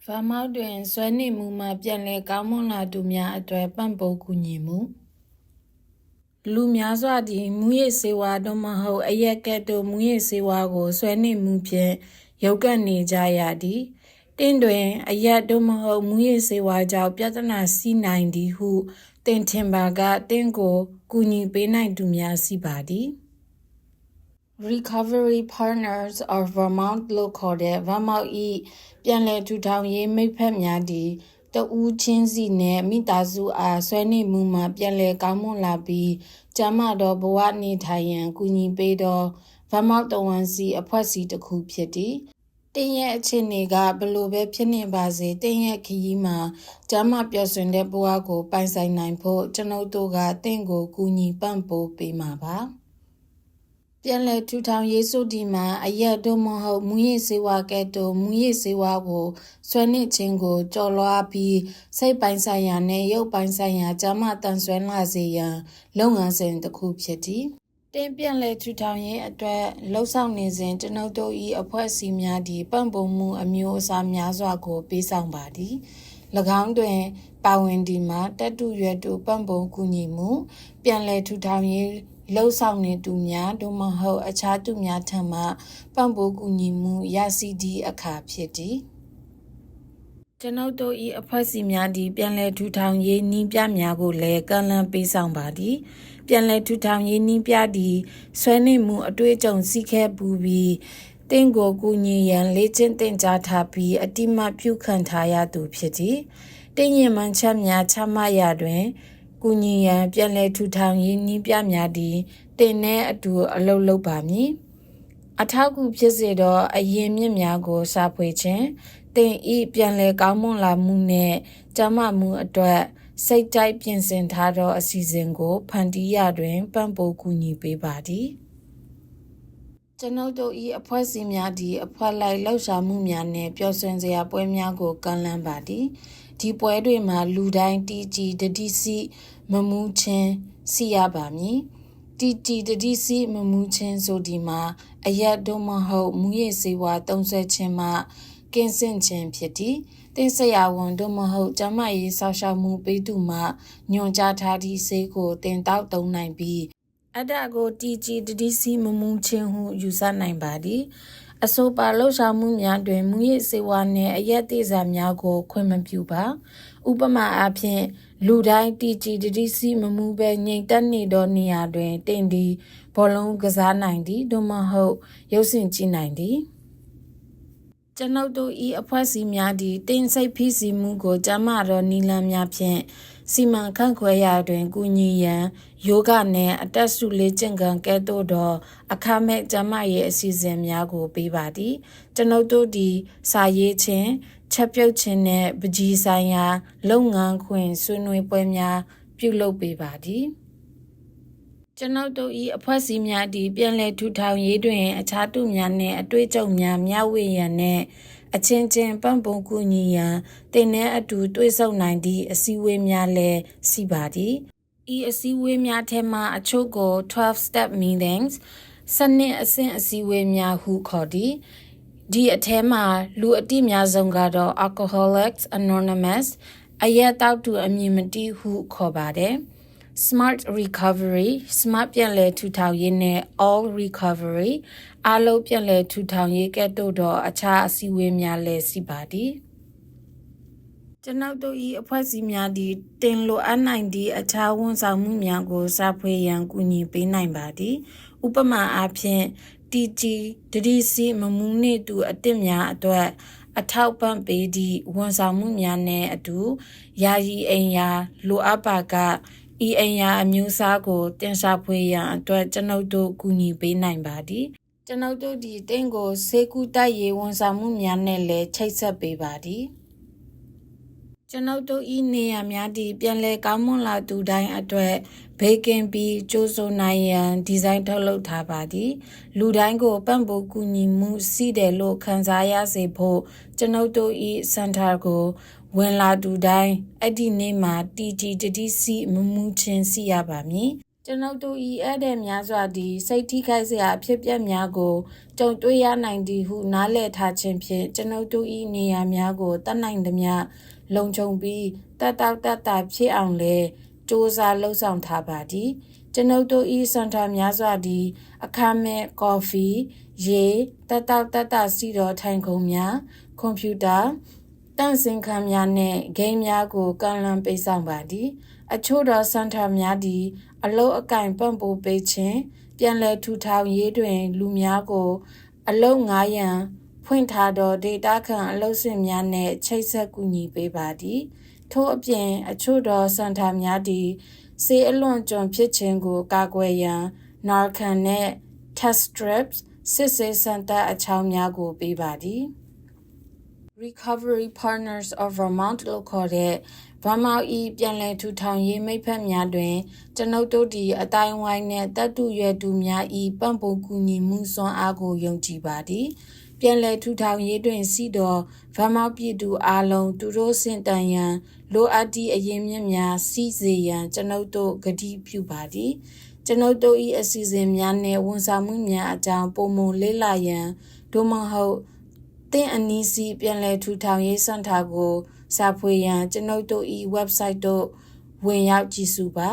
ဗမောက်တွင်ဇွဲနေမှုမှပြန်လည်ကောင်းမွန်လာသူများအတွက်ပံ့ပိုးကူညီမှုလူများစွာသည်မူရစ်ဆေးဝါးသို့မဟုတ်အရက်ကဲ့သို့မူရစ်ဆေးဝါးကိုဆွဲနေမှုဖြင့်ရုပ်ကပ်နေကြရသည်တင့်တွင်အရက်သို့မဟုတ်မူရစ်ဆေးဝါးကြောင့်ပြဿနာရှိနိုင်သည်ဟုတင်ထင်ပါကတင့်ကိုကူညီပေးနိုင်သူများရှိပါသည် Recovery Partners of Vermont လို့ခေါ်တဲ့ Vermont ၏ပြန်လည်ထူထောင်ရေးမိတ်ဖက်များသည်တဦးချင်းစီနှင့်မိသားစုအားဆွဲနေမှုမှပြန်လည်ကောင်းမွန်လာပြီးကျန်းမာသောဘဝနေထိုင်ရန်ကူညီပေးသော Vermont တဝန်စီအဖွဲ့အစည်းတစ်ခုဖြစ်သည်တင်းရဲ့အခြေအနေကဘလို့ပဲဖြစ်နေပါစေတင်းရဲ့ခရီးမှာကျန်းမာပျော်ရွှင်တဲ့ဘဝကိုပိုင်ဆိုင်နိုင်ဖို့ကျွန်ုပ်တို့ကတင်းကိုကူညီပံ့ပိုးပေးမှာပါပြန်လည်ထူထောင်ရေးဆိုဒီမှာအရက်တို့မဟုတ်မူရစ်ဆေးဝါးကဲ့သို့မူရစ်ဆေးဝါးကိုဆွဲနစ်ခြင်းကိုကြော်လွှားပြီးစိတ်ပိုင်းဆိုင်ရာနဲ့ရုပ်ပိုင်းဆိုင်ရာကျန်းမာတန်ဆွမ်းလာစေရန်လုပ်ငန်းစဉ်တစ်ခုဖြစ်သည်တင်းပြန်လည်ထူထောင်ရေးအတွက်လှုပ်ဆောင်နေစဉ်ကျွန်ုပ်တို့၏အဖွဲ့အစည်းများသည်ပံ့ပိုးမှုအမျိုးအစားများစွာကိုပေးဆောင်ပါသည်၎င်းတွင်ပါဝင်ဒီမှာတက်တူရွယ်တူပံ့ပိုးကူညီမှုပြန်လည်ထူထောင်ရေးလှုပ်ဆောင်နေသူများတို့မဟုတ်အခြားသူများထံမှပံ့ပိုးကူညီမှုရရှိသည့်အခါဖြစ်သည်ကျွန်ုပ်တို့၏အဖွဲ့အစည်းများသည်ပြန်လည်ထူထောင်ရေးနည်းပြများကိုလည်းကမ်းလှမ်းပေးဆောင်ပါသည်ပြန်လည်ထူထောင်ရေးနည်းပြသည်ဆွဲနေမှုအတွေ့အကြုံရှိခဲ့ပူပြီးတင့်ကိုကူညီရန်လေ့ကျင့်သင်ကြားထားပြီးအတိမတ်ပြုခံထားရသူဖြစ်သည်တင်းရင်မှန်ချက်များချမှတ်ရာတွင်ကူညီရန်ပြန်လည်ထူထောင်ရေးနည်းပြများသည်တင်နှင့်အတူအလုပ်လုပ်ပါမည်အထောက်အကူဖြစ်စေသောအရင်မြင့်များကိုစာဖွေခြင်းတင်ဤပြန်လည်ကောင်းမွန်လာမှုနှင့်ကျန်းမာမှုအတွက်စိတ်တိုက်ပြင်ဆင်ထားသောအစီအစဉ်ကိုဖန်တီးရာတွင်ပံ့ပိုးကူညီပေးပါသည်ကျွန်ုပ်တို့၏အဖွဲ့အစည်းများသည်အဖွဲ့လိုက်လှုပ်ရှားမှုများနှင့်ပျော်ရွှင်စရာပွဲများကိုကမ်းလှမ်းပါသည်ဒီပွဲတွေမှာလူတိုင်းတည်ကြည်တတိစီမမှုချင်းစီရပါမည်တတိစီမမှုချင်းဆိုဒီမှာအရက်တို့မဟုတ်မူရစ်ဆေးဝါးသုံးဆွဲခြင်းမှကင်းစင်ခြင်းဖြစ်သည်တင်ဆရာဝန်တို့မဟုတ်ကျန်းမာရေးစောင့်ရှောက်မှုပေးသူမှညွှန်ကြားထားသည့်ဆေးကိုတင်တောက်သုံးနိုင်ပြီးအဒကိုတတိစီမမှုချင်းဟုယူဆနိုင်ပါသည်အဆိုပါလှုပ်ရှားမှုများတွင်မူရစ်ဆေးဝါးနှင့်အရက်သေးစာများကိုခွင့်မပြုပါဥပမာအားဖြင့်လူတိုင်းတတိစီမမှုပဲငြိမ်သက်နေသောနေရာတွင်တင်သည်ဘောလုံးကစားနိုင်သည်သို့မဟုတ်ရုပ်ရှင်ကြည့်နိုင်သည်ကျွန်ုပ်တို့၏အဖွဲ့အစည်းများသည်တင်စိတ်ဖိစီးမှုကိုကျန်းမာသောနည်းလမ်းများဖြင့်စီမံခန့်ခွဲရာတွင်ကူညီရန်ယောဂနှင့်အသက်ရှူလေ့ကျင့်ခန်းကဲ့သို့သောအခမဲ့ကျန်းမာရေးအစီအစဉ်များကိုပေးပါသည်ကျွန်ုပ်တို့သည်စာရေးခြင်းချက်ပြုတ်ခြင်းနှင့်ပကြီးဆိုင်ရာလုပ်ငန်းခွင်ဆွေးနွေးပွဲများပြုလုပ်ပေးပါသည်ကျွန်ုပ်တို့၏အဖွဲ့အစည်းများသည်ပြန်လည်ထူထောင်ရေးတွင်အခြားသူများနှင့်အတွေ့အကြုံများမျှဝေရန်နှင့်အချင်းချင်းပံ့ပိုးကူညီရန်တင်နှင့်အတူတွေ့ဆုံနိုင်သည့်အစည်းအဝေးများလည်းရှိပါသည်ဤအစည်းအဝေးများထဲမှအချို့ကို12-step meetings စနစ်အဆင့်အစည်းအဝေးများဟုခေါ်သည်ဒီအထဲမှာလူအတိများဆုံးကတော့ Alcoholics Anonymous အရက်တောက်သူအမည်မတိဟုခေါ်ပါတယ်Smart Recovery Smart ပြန်လည်ထူထောင်ရေးနဲ့ All Recovery အားလုံးပြန်လည်ထူထောင်ရေးကဲ့သို့သောအခြားအစည်းအဝေးများလည်းရှိပါသည်ကျွန်ုပ်တို့၏အဖွဲ့အစည်းများသည်တင်လိုအပ်နိုင်သည့်အခြားဝန်ဆောင်မှုများကိုစာဖွေရန်ကူညီပေးနိုင်ပါသည်ဥပမာအားဖြင့်တတိစီမမှုနှင့်သူအသစ်များအတွက်အထောက်ပံ့ပေးသည့်ဝန်ဆောင်မှုများနှင့်အတူယာယီအိမ်ယာလိုအပ်ပါကဤအိမ်ယာအမျိုးအစားကိုတင်ရှာဖွေရန်အတွက်ကျွန်ုပ်တို့ကူညီပေးနိုင်ပါသည်ကျွန်ုပ်တို့ဒီတင်ကိုစေကူတိုက်ရေးဝန်ဆောင်မှုများနဲ့လည်းချိတ်ဆက်ပေးပါသည်ကျွန်ုပ်တို့ဤနေရာများသည်ပြန်လည်ကောင်းမွန်လာသူတိုင်းအတွက်ဘေးကင်းပြီးကြိုးစိုးနိုင်ရန်ဒီဇိုင်းထုတ်လုပ်ထားပါသည်လူတိုင်းကိုပံ့ပိုးကူညီမှုရှိတယ်လို့ခံစားရစေဖို့ကျွန်ုပ်တို့ဤစင်တာကိုဝင်လာသူတိုင်းအဲ့ဒီနေ့မှာတတိစီမမှုချင်းရှိရပါမည် ကျွန်ုပ်တို့၏ဧည့်သည်များစွာသည်စိတ်ထိခိုက်စရာအဖြစ်အပျက်များကိုကြုံတွေ့ရနိုင်သည်ဟုနားလည်ထားခြင်းဖြင့်ကျွန်ုပ်တို့၏နေရာများကိုတတ်နိုင်သမျှလုံခြုံပြီးတက်တောက်တတ်တာဖြစ်အောင်လည်းစ조사လှုပ်ဆောင်ထားပါသည်ကျွန်ုပ်တို့၏စင်တာများစွာသည်အခမဲ့ကော်ဖီရေတက်တောက်တတ်တာစီတော်ထိုင်ခုံများကွန်ပျူတာတန့်စင်ခန်းများနှင့်ဂိမ်းများကိုကန့်လန့်ပေးဆောင်ပါသည်အချို့သောစင်တာများသည်အလုပ်အကင်ပံ့ပိုးပေးခြင်းပြန်လည်ထူထောင်ရေးတွင်လူများကိုအလုပ်ငားရန်ဖွင့်ထားသောဒေတာခန့်အလုပ်ရှင်များနှင့်ချိတ်ဆက်ကူညီပေးပါသည်ထို့အပြင်အချို့သောစင်တာများသည်ဆေးအလွန်ကျွံဖြစ်ခြင်းကိုကာကွယ်ရန် Narcan နှင့် Test Strips စစ်ဆေးစမ်းသပ်အချောင်းများကိုပေးပါသည် Recovery Partners of Vermont လို့ခေါ်တဲ့ Vermont ၏ပြန်လည်ထူထောင်ရေးမိတ်ဖက်များတွင်ကျွန်ုပ်တို့သည်အတိုင်းဝိုင်းနှင့်တပ်တူရွယ်သူများ၏ပံ့ပိုးကူညီမှုစွမ်းအားကိုယုံကြည်ပါသည်ပြန်လည်ထူထောင်ရေးတွင်ရှိသော Vermont ပြည်သူအားလုံးသူတို့စင်တန်ရန်လိုအပ်သည့်အရင်းမြစ်များစီစေရန်ကျွန်ုပ်တို့ကတိပြုပါသည်ကျွန်ုပ်တို့၏အစီအစဉ်များနှင့်ဝန်ဆောင်မှုများအကြောင်းပုံမလေ့လာရန်သို့မဟုတ်သင်အနီးစီပြန်လည်ထူထောင်ရေးစင်တာကိုစာဖွေရန်ကျွန်ုပ်တို့၏ဝက်ဘ်ဆိုက်သို့ဝင်ရောက်ကြည့်ရှုပါ